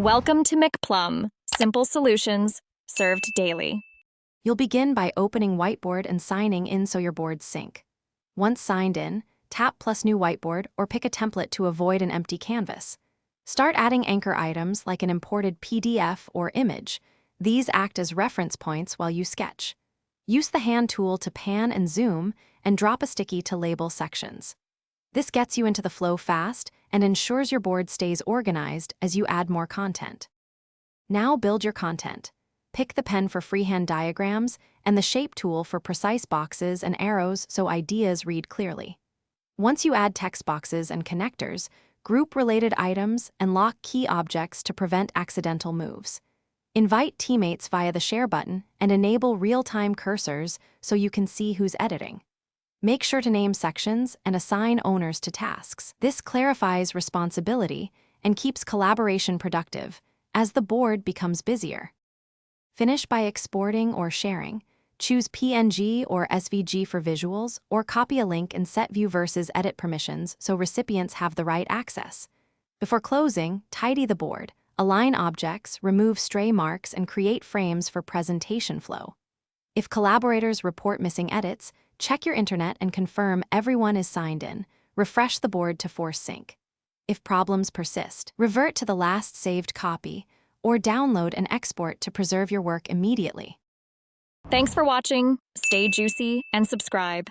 Welcome to McPlum, simple solutions served daily. You'll begin by opening Whiteboard and signing in so your boards sync. Once signed in, tap plus New Whiteboard or pick a template to avoid an empty canvas. Start adding anchor items like an imported PDF or image. These act as reference points while you sketch. Use the hand tool to pan and zoom and drop a sticky to label sections. This gets you into the flow fast and ensures your board stays organized as you add more content. Now build your content. Pick the pen for freehand diagrams and the shape tool for precise boxes and arrows so ideas read clearly. Once you add text boxes and connectors, group related items and lock key objects to prevent accidental moves. Invite teammates via the share button and enable real-time cursors so you can see who's editing. Make sure to name sections and assign owners to tasks. This clarifies responsibility and keeps collaboration productive as the board becomes busier. Finish by exporting or sharing. Choose PNG or SVG for visuals, or copy a link and set view versus edit permissions so recipients have the right access. Before closing, tidy the board, align objects, remove stray marks, and create frames for presentation flow. If collaborators report missing edits, check your internet and confirm everyone is signed in. Refresh the board to force sync. If problems persist, revert to the last saved copy or download and export to preserve your work immediately. Thanks for watching. Stay juicy and subscribe.